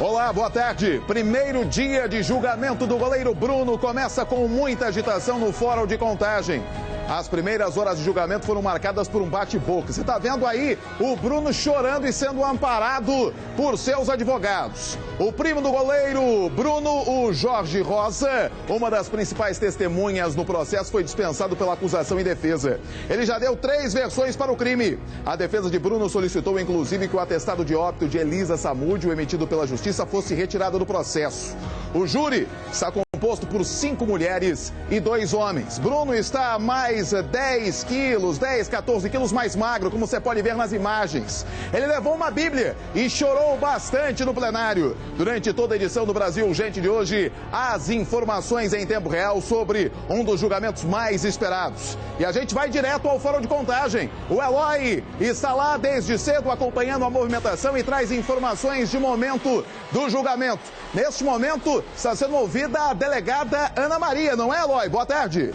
Olá, boa tarde. Primeiro dia de julgamento do goleiro Bruno começa com muita agitação no Fórum de Contagem. As primeiras horas de julgamento foram marcadas por um bate-boca. Você está vendo aí o Bruno chorando e sendo amparado por seus advogados. O primo do goleiro Bruno, o Jorge Rosa, uma das principais testemunhas no processo, foi dispensado pela acusação e defesa. Ele já deu 3 versões para o crime. A defesa de Bruno solicitou, inclusive, que o atestado de óbito de Elisa Samúdio, emitido pela Justiça, fosse retirado do processo. O júri está composto por 5 mulheres e 2 homens. Bruno está mais 10 quilos, 10, 14 quilos mais magro, como você pode ver nas imagens. Ele levou uma Bíblia e chorou bastante no plenário. Durante toda a edição do Brasil Urgente de hoje, as informações em tempo real sobre um dos julgamentos mais esperados. E a gente vai direto ao Fórum de Contagem. O Eloy está lá desde cedo acompanhando a movimentação e traz informações de momento do julgamento. Neste momento, está sendo ouvida a delegada Ana Maria, não é, Eloy? Boa tarde.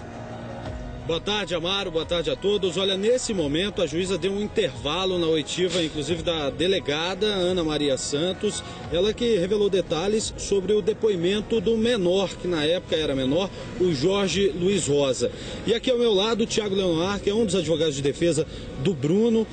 Boa tarde, Amaro. Boa tarde a todos. Olha, nesse momento a juíza deu um intervalo na oitiva, inclusive da delegada Ana Maria Santos, ela que revelou detalhes sobre o depoimento do menor, que na época era menor, o Jorge Luiz Rosa. E aqui ao meu lado o Thiago Leonard, que é um dos advogados de defesa do Bruno.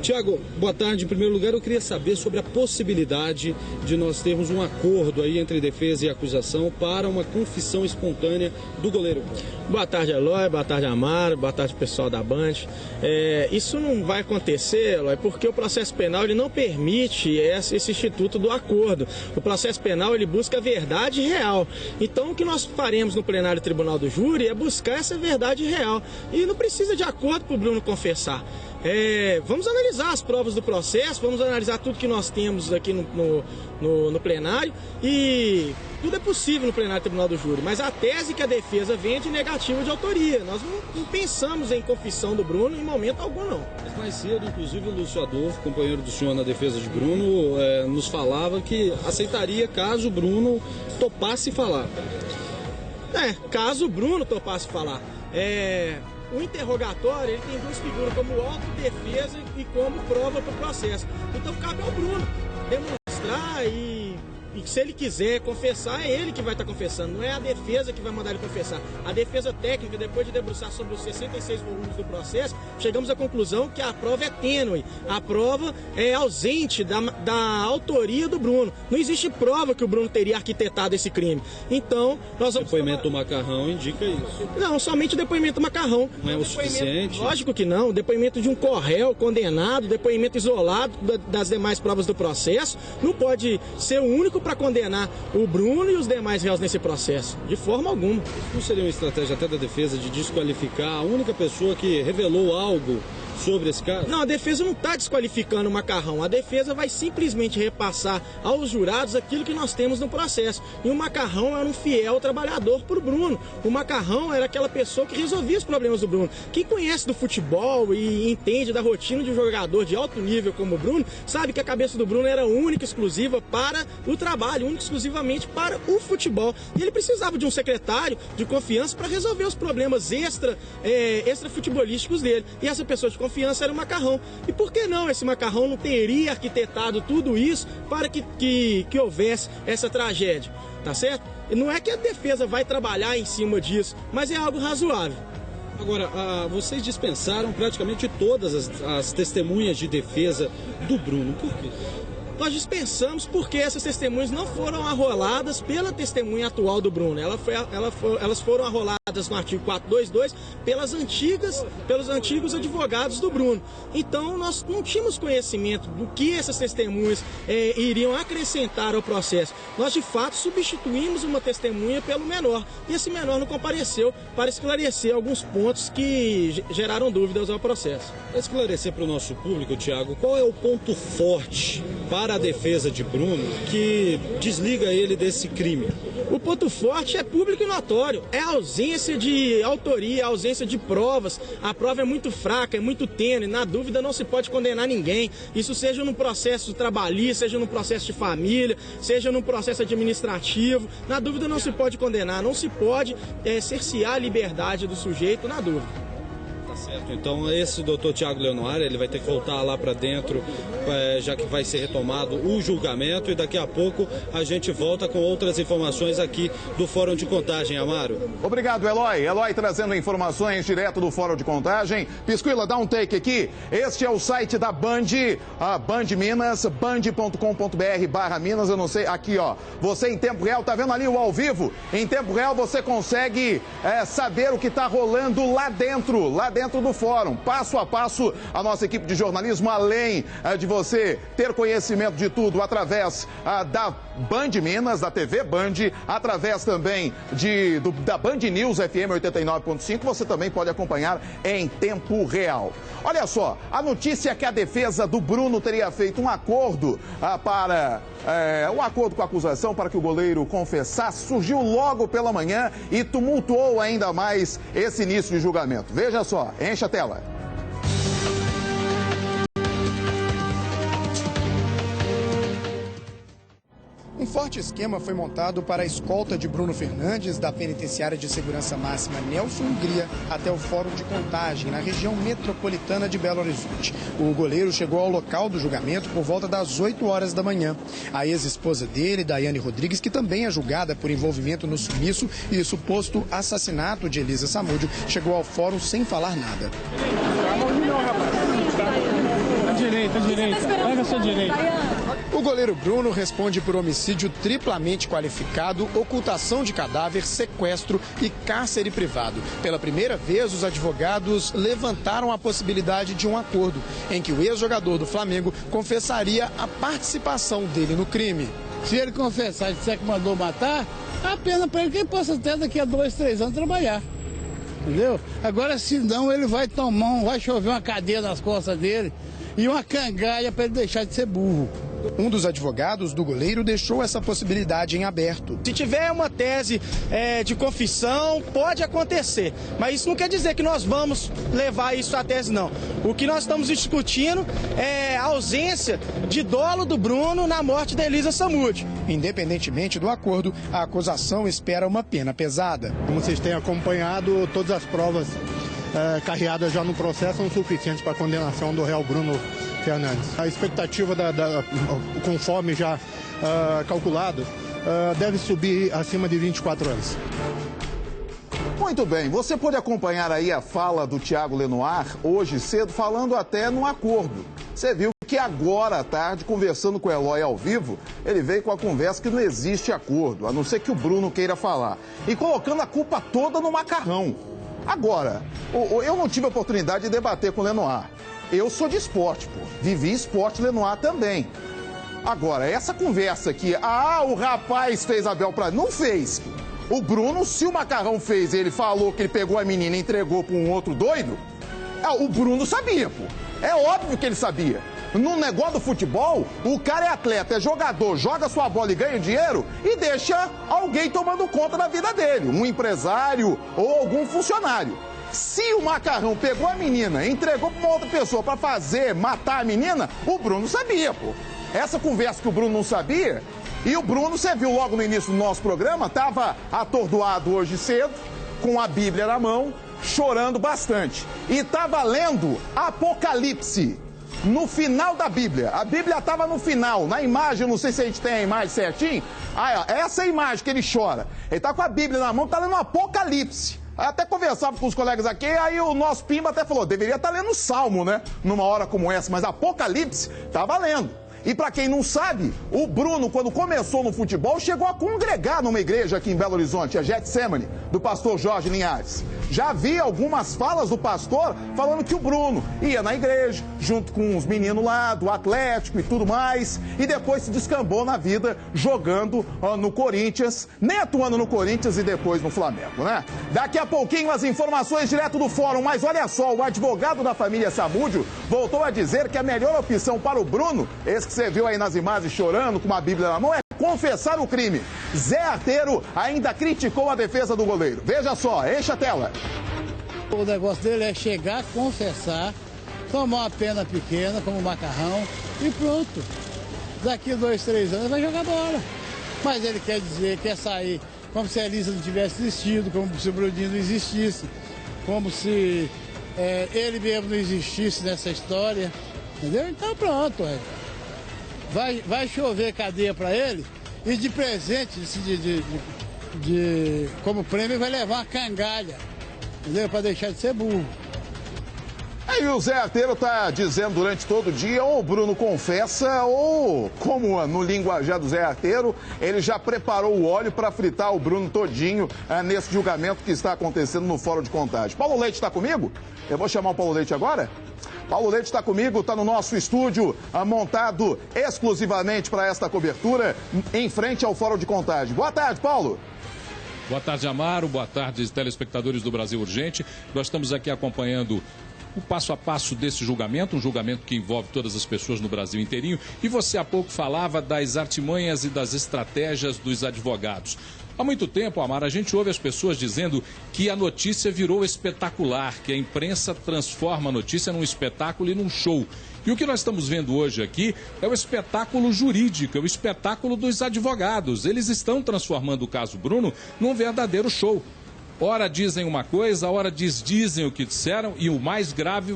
Tiago, boa tarde. Em primeiro lugar, eu queria saber sobre a possibilidade de nós termos um acordo aí entre defesa e acusação para uma confissão espontânea do goleiro. Boa tarde, Eloy. Boa tarde, Amaro. Boa tarde, pessoal da Band. Isso não vai acontecer, Eloy, porque o processo penal ele não permite esse instituto do acordo. O processo penal ele busca a verdade real. Então, o que nós faremos no plenário tribunal do júri é buscar essa verdade real. E não precisa de acordo para o Bruno confessar. Vamos analisar as provas do processo, vamos analisar tudo que nós temos aqui no plenário e tudo é possível no plenário tribunal do júri, mas a tese que a defesa vem é de negativa de autoria. Nós não pensamos em confissão do Bruno em momento algum, não. Mas mais cedo, inclusive, o Lúcio Adolfo, companheiro do senhor na defesa de Bruno, nos falava que aceitaria caso o Bruno topasse falar. Caso o Bruno topasse falar. O interrogatório ele tem 2 figuras, como autodefesa e como prova para o processo. Então cabe ao Bruno demonstrar e se ele quiser confessar, é ele que vai estar confessando, não é a defesa que vai mandar ele confessar. A defesa técnica, depois de debruçar sobre os 66 volumes do processo, chegamos à conclusão que a prova é tênue, a prova é ausente da autoria do Bruno. Não existe prova que o Bruno teria arquitetado esse crime. Então, nós vamos... O depoimento do Macarrão indica isso. Não, somente o depoimento do Macarrão. Não é o suficiente? Lógico que não. O depoimento de um corréu condenado, depoimento isolado das demais provas do processo, não pode ser o único para condenar o Bruno e os demais réus nesse processo, de forma alguma. Não seria uma estratégia até da defesa de desqualificar a única pessoa que revelou algo sobre esse caso? Não, a defesa não está desqualificando o Macarrão. A defesa vai simplesmente repassar aos jurados aquilo que nós temos no processo. E o Macarrão era um fiel trabalhador para o Bruno. O Macarrão era aquela pessoa que resolvia os problemas do Bruno. Quem conhece do futebol e entende da rotina de um jogador de alto nível como o Bruno, sabe que a cabeça do Bruno era única e exclusiva para o trabalho, única e exclusivamente para o futebol. E ele precisava de um secretário de confiança para resolver os problemas extra-futebolísticos dele. E essa pessoa de confiança era o Macarrão. E por que não esse Macarrão não teria arquitetado tudo isso para que houvesse essa tragédia? Tá certo? Não é que a defesa vai trabalhar em cima disso, mas é algo razoável. Agora, vocês dispensaram praticamente todas as testemunhas de defesa do Bruno. Por quê? Nós dispensamos porque essas testemunhas não foram arroladas pela testemunha atual do Bruno. Elas foram arroladas no artigo 422 pelos antigos advogados do Bruno. Então, nós não tínhamos conhecimento do que essas testemunhas iriam acrescentar ao processo. Nós, de fato, substituímos uma testemunha pelo menor. E esse menor não compareceu para esclarecer alguns pontos que geraram dúvidas ao processo. Para esclarecer para o nosso público, Thiago, qual é o ponto forte para a defesa de Bruno que desliga ele desse crime? O ponto forte é público e notório, é a ausência de autoria, a ausência de provas. A prova é muito fraca, é muito tênue, na dúvida não se pode condenar ninguém. Isso seja num processo trabalhista, seja num processo de família, seja num processo administrativo. Na dúvida não se pode condenar, não se pode cercear a liberdade do sujeito na dúvida. Tá certo. Então esse doutor Tiago Lenoir, ele vai ter que voltar lá para dentro, já que vai ser retomado o julgamento, e daqui a pouco a gente volta com outras informações aqui do Fórum de Contagem, Amaro. Obrigado, Eloy. Eloy trazendo informações direto do Fórum de Contagem. Pisquila, dá um take aqui. Este é o site da Band, a Band Minas, band.com.br/Minas, eu não sei, aqui ó, você em tempo real, tá vendo ali o ao vivo? Em tempo real você consegue saber o que tá rolando lá dentro do fórum. Passo a passo, a nossa equipe de jornalismo, além de você ter conhecimento de tudo através da Band Minas, da TV Band, através também da Band News FM 89.5, você também pode acompanhar em tempo real. Olha só, a notícia é que a defesa do Bruno teria feito um acordo um acordo com a acusação para que o goleiro confessasse, surgiu logo pela manhã e tumultuou ainda mais esse início de julgamento. Veja só, enche a tela. Um forte esquema foi montado para a escolta de Bruno Fernandes, da Penitenciária de Segurança Máxima Nelson Hungria, até o Fórum de Contagem, na região metropolitana de Belo Horizonte. O goleiro chegou ao local do julgamento por volta das 8 horas da manhã. A ex-esposa dele, Daiane Rodrigues, que também é julgada por envolvimento no sumiço e suposto assassinato de Elisa Samúdio, chegou ao fórum sem falar nada. Direita, pega a sua direita. O goleiro Bruno responde por homicídio triplamente qualificado, ocultação de cadáver, sequestro e cárcere privado. Pela primeira vez, os advogados levantaram a possibilidade de um acordo, em que o ex-jogador do Flamengo confessaria a participação dele no crime. Se ele confessar e disser que mandou matar, a pena para ele que ele possa até daqui a 2, 3 anos trabalhar. Entendeu? Agora, se não, ele vai vai chover uma cadeia nas costas dele e uma cangalha para ele deixar de ser burro. Um dos advogados do goleiro deixou essa possibilidade em aberto. Se tiver uma tese de confissão, pode acontecer. Mas isso não quer dizer que nós vamos levar isso à tese, não. O que nós estamos discutindo é a ausência de dolo do Bruno na morte da Elisa Samúdio. Independentemente do acordo, a acusação espera uma pena pesada. Como vocês têm acompanhado, todas as provas carreadas já no processo são suficientes para a condenação do réu Bruno Fernandes. A expectativa, conforme já calculado, deve subir acima de 24 anos. Muito bem, você pode acompanhar aí a fala do Tiago Lenoir hoje cedo, falando até no acordo. Você viu que agora à tarde, conversando com o Eloy ao vivo, ele veio com a conversa que não existe acordo, a não ser que o Bruno queira falar. E colocando a culpa toda no macarrão. Agora, eu não tive a oportunidade de debater com o Lenoir. Eu sou de esporte, pô. Vivi esporte, Lenoir também. Agora, essa conversa aqui, o rapaz fez a Bel pra... Não fez. O Bruno, se o macarrão fez, ele falou que ele pegou a menina e entregou pra um outro doido, o Bruno sabia, pô. É óbvio que ele sabia. No negócio do futebol, o cara é atleta, é jogador, joga sua bola e ganha dinheiro e deixa alguém tomando conta da vida dele, um empresário ou algum funcionário. Se o macarrão pegou a menina e entregou para uma outra pessoa para matar a menina, o Bruno sabia, pô. Essa conversa que o Bruno não sabia, e o Bruno, você viu logo no início do nosso programa, estava atordoado hoje cedo, com a Bíblia na mão, chorando bastante. E estava lendo Apocalipse. No final da Bíblia, a Bíblia estava no final, na imagem, não sei se a gente tem a imagem certinho, essa é a imagem que ele chora. Ele está com a Bíblia na mão, está lendo Apocalipse. Aí até conversava com os colegas aqui, aí o nosso Pimba até falou, deveria estar lendo Salmo, né? Numa hora como essa, mas Apocalipse estava lendo. E para quem não sabe, o Bruno, quando começou no futebol, chegou a congregar numa igreja aqui em Belo Horizonte, a Getsemane, do pastor Jorge Linhares. Já havia algumas falas do pastor falando que o Bruno ia na igreja, junto com os meninos lá do Atlético e tudo mais, e depois se descambou na vida jogando no Corinthians, nem atuando no Corinthians e depois no Flamengo, né? Daqui a pouquinho as informações direto do fórum, mas olha só, o advogado da família Samúdio voltou a dizer que a melhor opção para o Bruno, esse que você viu aí nas imagens chorando com uma Bíblia na mão, é confessar o crime. Zé Arteiro ainda criticou a defesa do goleiro. Veja só, enche a tela. O negócio dele é chegar, confessar, tomar uma pena pequena, como macarrão, e pronto. Daqui a 2, 3 anos vai jogar bola. Mas ele quer dizer, quer sair como se a Elisa não tivesse existido, como se o Bruninho não existisse, como se ele mesmo não existisse nessa história, entendeu? Então pronto, vai chover cadeia para ele e de presente, como prêmio, vai levar uma cangalha, entendeu? Para deixar de ser burro. Aí o Zé Arteiro tá dizendo durante todo o dia, ou o Bruno confessa, ou, como no linguajar do Zé Arteiro, ele já preparou o óleo para fritar o Bruno todinho nesse julgamento que está acontecendo no Fórum de Contagem. Paulo Leite está comigo? Eu vou chamar o Paulo Leite agora? Paulo Leite está comigo, está no nosso estúdio, montado exclusivamente para esta cobertura, em frente ao Fórum de Contagem. Boa tarde, Paulo. Boa tarde, Amaro. Boa tarde, telespectadores do Brasil Urgente. Nós estamos aqui acompanhando o passo a passo desse julgamento, um julgamento que envolve todas as pessoas no Brasil inteirinho. E você há pouco falava das artimanhas e das estratégias dos advogados. Há muito tempo, Amaro, a gente ouve as pessoas dizendo que a notícia virou espetacular, que a imprensa transforma a notícia num espetáculo e num show. E o que nós estamos vendo hoje aqui é o espetáculo jurídico, é o espetáculo dos advogados. Eles estão transformando o caso Bruno num verdadeiro show. Ora dizem uma coisa, ora dizem o que disseram, e o mais grave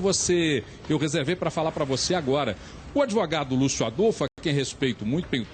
eu reservei para falar para você agora. O advogado Lúcio Adolfo, a quem respeito muito, tenho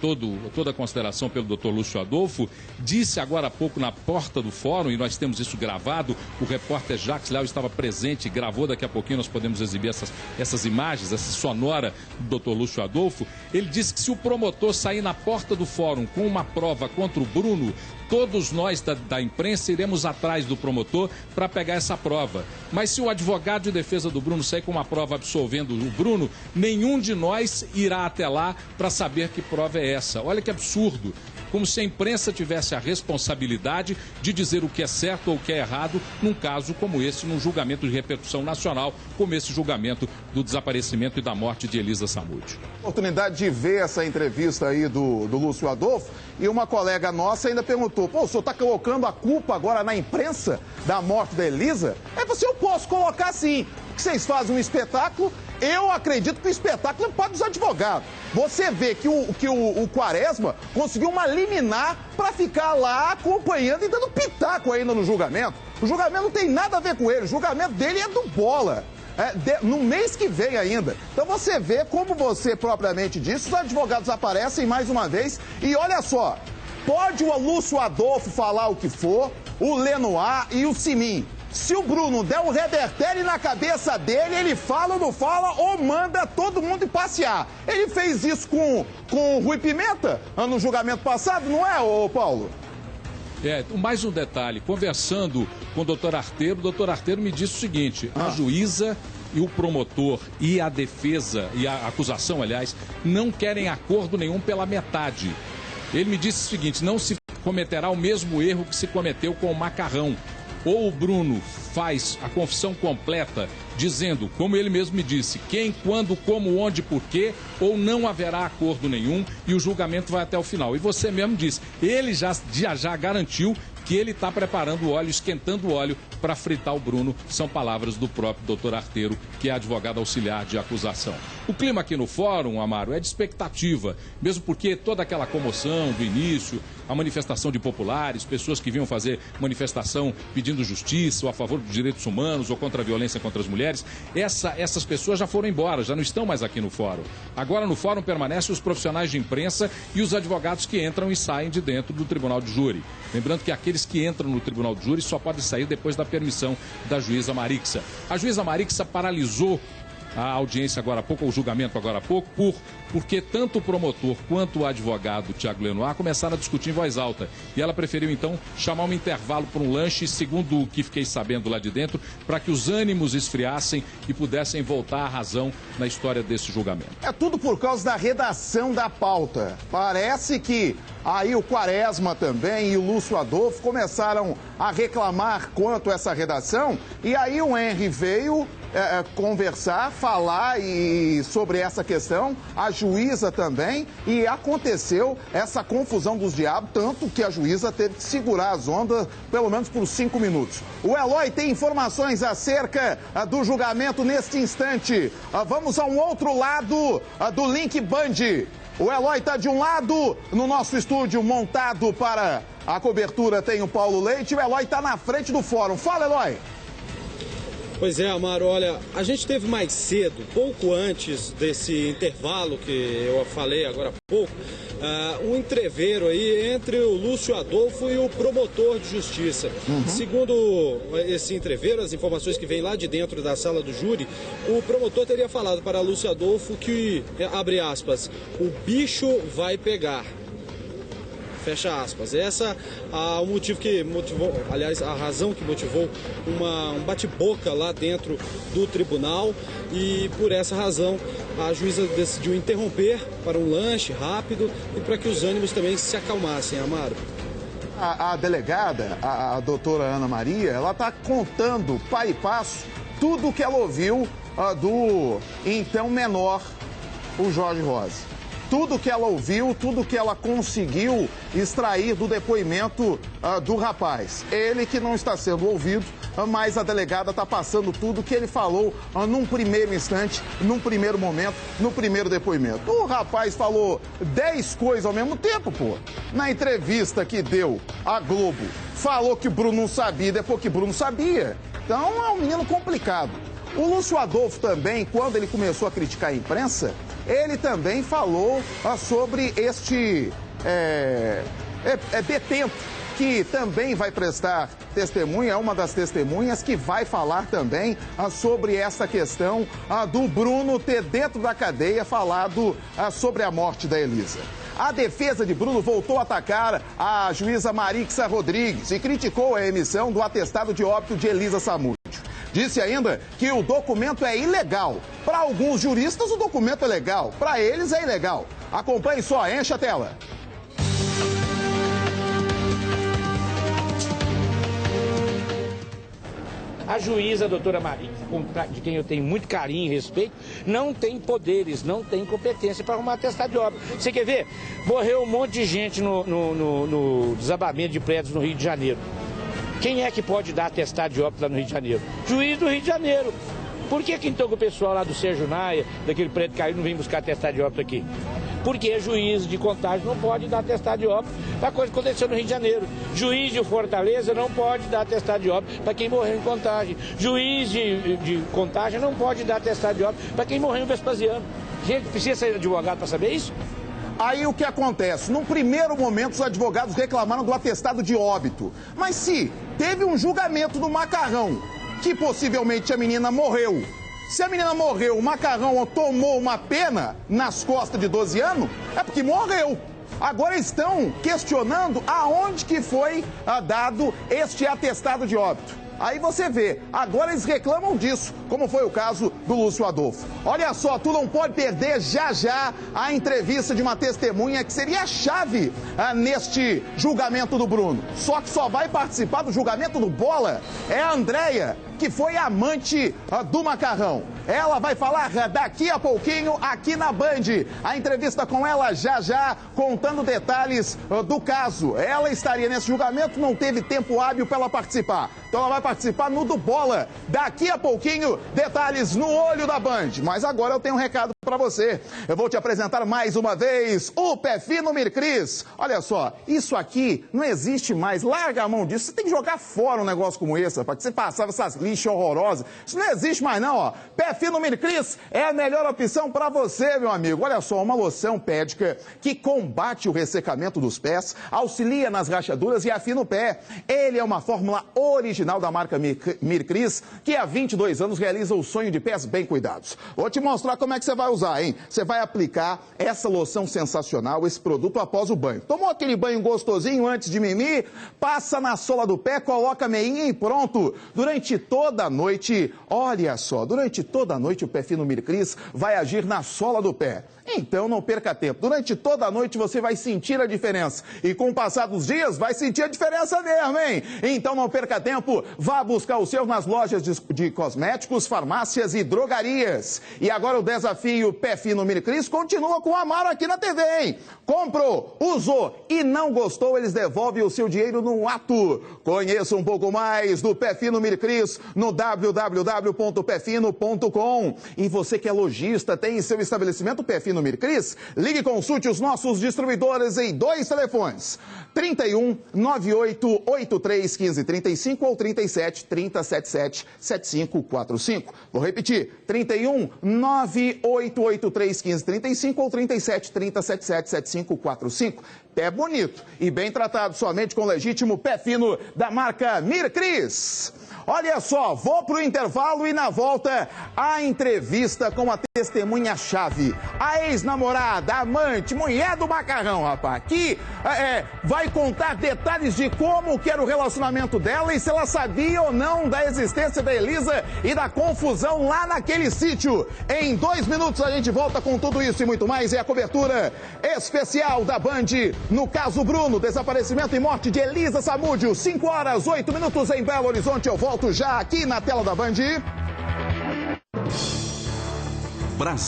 toda a consideração pelo doutor Lúcio Adolfo, disse agora há pouco na porta do fórum, e nós temos isso gravado, o repórter Jacques Léo estava presente, gravou, daqui a pouquinho nós podemos exibir essas imagens, essa sonora do doutor Lúcio Adolfo. Ele disse que se o promotor sair na porta do fórum com uma prova contra o Bruno, todos nós da imprensa iremos atrás do promotor para pegar essa prova. Mas se o advogado de defesa do Bruno sair com uma prova absolvendo o Bruno, nenhum de nós irá até lá para saber que prova é essa. Olha que absurdo. Como se a imprensa tivesse a responsabilidade de dizer o que é certo ou o que é errado num caso como esse, num julgamento de repercussão nacional, como esse julgamento do desaparecimento e da morte de Elisa Samúdio. Oportunidade de ver essa entrevista aí do Lúcio Adolfo, e uma colega nossa ainda perguntou, o senhor está colocando a culpa agora na imprensa da morte da Elisa? Eu posso colocar sim, porque vocês fazem um espetáculo, eu acredito que o espetáculo é para os advogados. Você vê que o Quaresma conseguiu uma liminar para ficar lá acompanhando e dando pitaco ainda no julgamento. O julgamento não tem nada a ver com ele, o julgamento dele é do Bola. No mês que vem ainda. Então você vê, como você propriamente disse, os advogados aparecem mais uma vez. E olha só, pode o Lúcio Adolfo falar o que for, o Lenoir e o Simin. Se o Bruno der um revertério na cabeça dele, ele fala ou não fala, ou manda todo mundo ir passear. Ele fez isso com o Rui Pimenta no julgamento passado, não é, ô Paulo? Mais um detalhe, conversando com o doutor Arteiro me disse o seguinte, a juíza e o promotor e a defesa, e a acusação, aliás, não querem acordo nenhum pela metade. Ele me disse o seguinte, não se cometerá o mesmo erro que se cometeu com o Macarrão. Ou o Bruno faz a confissão completa, dizendo, como ele mesmo me disse, quem, quando, como, onde, por quê, ou não haverá acordo nenhum e o julgamento vai até o final. E você mesmo disse, ele já garantiu que ele está preparando o óleo, esquentando o óleo para fritar o Bruno. São palavras do próprio doutor Arteiro, que é advogado auxiliar de acusação. O clima aqui no fórum, Amaro, é de expectativa, mesmo porque toda aquela comoção do início, a manifestação de populares, pessoas que vinham fazer manifestação pedindo justiça ou a favor dos direitos humanos ou contra a violência contra as mulheres, essas pessoas já foram embora, já não estão mais aqui no fórum. Agora no fórum permanecem os profissionais de imprensa e os advogados que entram e saem de dentro do tribunal de júri. Lembrando que aqueles que entram no tribunal de júri só podem sair depois da permissão da juíza Marixa. A juíza Marixa paralisou a audiência agora há pouco, o julgamento agora há pouco, porque tanto o promotor quanto o advogado Tiago Lenoir começaram a discutir em voz alta. E ela preferiu, então, chamar um intervalo para um lanche, segundo o que fiquei sabendo lá de dentro, para que os ânimos esfriassem e pudessem voltar à razão na história desse julgamento. É tudo por causa da redação da pauta. Parece que aí o Quaresma também e o Lúcio Adolfo começaram a reclamar quanto a essa redação, e aí o Henry veio conversar, falar sobre essa questão, a juíza também, e aconteceu essa confusão dos diabos, tanto que a juíza teve que segurar as ondas pelo menos por 5 minutos. O Eloy tem informações acerca do julgamento neste instante. Vamos a um outro lado do Link Band. O Eloy está de um lado, no nosso estúdio montado para a cobertura tem o Paulo Leite, e o Eloy está na frente do fórum. Fala, Eloy! Pois é, Amaro, olha, a gente teve mais cedo, pouco antes desse intervalo que eu falei agora há pouco, um entreveiro aí entre o Lúcio Adolfo e o promotor de justiça. Segundo esse entreveiro, as informações que vêm lá de dentro da sala do júri, o promotor teria falado para Lúcio Adolfo que, abre aspas, o bicho vai pegar. Fecha aspas. Essa o motivo que motivou, aliás, a razão que motivou um bate-boca lá dentro do tribunal, e por essa razão a juíza decidiu interromper para um lanche rápido e para que os ânimos também se acalmassem, Amaro. A delegada, a doutora Ana Maria, ela está contando passo e passo tudo o que ela ouviu do então menor, o Jorge Rosa. Tudo que ela ouviu, tudo que ela conseguiu extrair do depoimento do rapaz. Ele que não está sendo ouvido, mas a delegada está passando tudo que ele falou num primeiro instante, num primeiro momento, no primeiro depoimento. O rapaz falou 10 coisas ao mesmo tempo, pô. Na entrevista que deu à Globo, falou que o Bruno não sabia, depois que o Bruno sabia. Então é um menino complicado. O Lúcio Adolfo também, quando ele começou a criticar a imprensa, ele também falou sobre este detento, que também vai prestar testemunha, é uma das testemunhas que vai falar também sobre essa questão do Bruno ter dentro da cadeia falado sobre a morte da Elisa. A defesa de Bruno voltou a atacar a juíza Marixa Rodrigues e criticou a emissão do atestado de óbito de Elisa Samúdio. Disse ainda que o documento é ilegal. Para alguns juristas, o documento é legal. Para eles, é ilegal. Acompanhe só, enche a tela. A juíza, a doutora Maria, de quem eu tenho muito carinho e respeito, não tem poderes, não tem competência para arrumar atestado de óbito. Você quer ver? Morreu um monte de gente no desabamento de prédios no Rio de Janeiro. Quem é que pode dar atestado de óbito lá no Rio de Janeiro? Juiz do Rio de Janeiro. Por que então o pessoal lá do Sérgio Naia, daquele prédio caído, não vem buscar atestado de óbito aqui? Porque juiz de Contagem não pode dar atestado de óbito para coisa que aconteceu no Rio de Janeiro. Juiz de Fortaleza não pode dar atestado de óbito para quem morreu em Contagem. Juiz de Contagem não pode dar atestado de óbito para quem morreu em Vespasiano. Gente, precisa ser advogado para saber isso? Aí o que acontece? Num primeiro momento, os advogados reclamaram do atestado de óbito. Mas se teve um julgamento do Macarrão, que possivelmente a menina morreu. Se a menina morreu, o Macarrão tomou uma pena nas costas de 12 anos, é porque morreu. Agora estão questionando aonde que foi dado este atestado de óbito. Aí você vê, agora eles reclamam disso, como foi o caso do Lúcio Adolfo. Olha só, tu não pode perder já a entrevista de uma testemunha que seria a chave neste julgamento do Bruno. Só que só vai participar do julgamento do Bola é a Andréia, que foi amante do Macarrão. Ela vai falar daqui a pouquinho aqui na Band. A entrevista com ela já, contando detalhes do caso. Ela estaria nesse julgamento, não teve tempo hábil para ela participar. Então ela vai participar no do Bola. Daqui a pouquinho, detalhes no olho da Band. Mas agora eu tenho um recado para você. Eu vou te apresentar mais uma vez o Pé Fino Mircris. Olha só, isso aqui não existe mais. Larga a mão disso. Você tem que jogar fora um negócio como esse, para que você passava essas lixas horrorosas. Isso não existe mais não, ó. Pé Fino Mircris é a melhor opção para você, meu amigo. Olha só, uma loção pédica que combate o ressecamento dos pés, auxilia nas rachaduras e afina o pé. Ele é uma fórmula original da marca Mircris, que há 22 anos realiza o sonho de pés bem cuidados. Vou te mostrar como é que você vai usar, hein? Você vai aplicar essa loção sensacional, esse produto após o banho. Tomou aquele banho gostosinho antes de mimir? Passa na sola do pé, coloca a meinha e pronto. Durante toda a noite, olha só, durante toda a noite o Pé Fino Mircris vai agir na sola do pé. Então não perca tempo. Durante toda a noite você vai sentir a diferença. E com o passar dos dias vai sentir a diferença mesmo, hein? Então não perca tempo. Vá buscar o seu nas lojas de cosméticos, farmácias e drogarias. E agora o desafio o Pé Fino Mini Cris continua com o Amaro aqui na TV, hein? Comprou, usou e não gostou, eles devolvem o seu dinheiro no ato. Conheça um pouco mais do Pé Fino Mini Cris no www.pefino.com. E você que é lojista, tem em seu estabelecimento Pé Fino Mini Cris? Ligue e consulte os nossos distribuidores em 2 telefones. 31 98 83 15 35 ou 37 30 77 7545. Vou repetir, 31 98883 15 35 ou 37 30 77 7545. Pé bonito e bem tratado somente com legítimo pé fino da marca Mini Cris. Olha só, vou pro intervalo e na volta a entrevista com a testemunha-chave, a ex-namorada, amante, mulher do macarrão, rapaz, que vai contar detalhes de como que era o relacionamento dela e se ela sabia ou não da existência da Elisa e da confusão lá naquele sítio. Em 2 minutos a gente volta com tudo isso e muito mais. É a cobertura especial da Band no caso Bruno, desaparecimento e morte de Elisa Samúdio. 5 horas, 8 minutos em Belo Horizonte. Eu volto já aqui na tela da Band.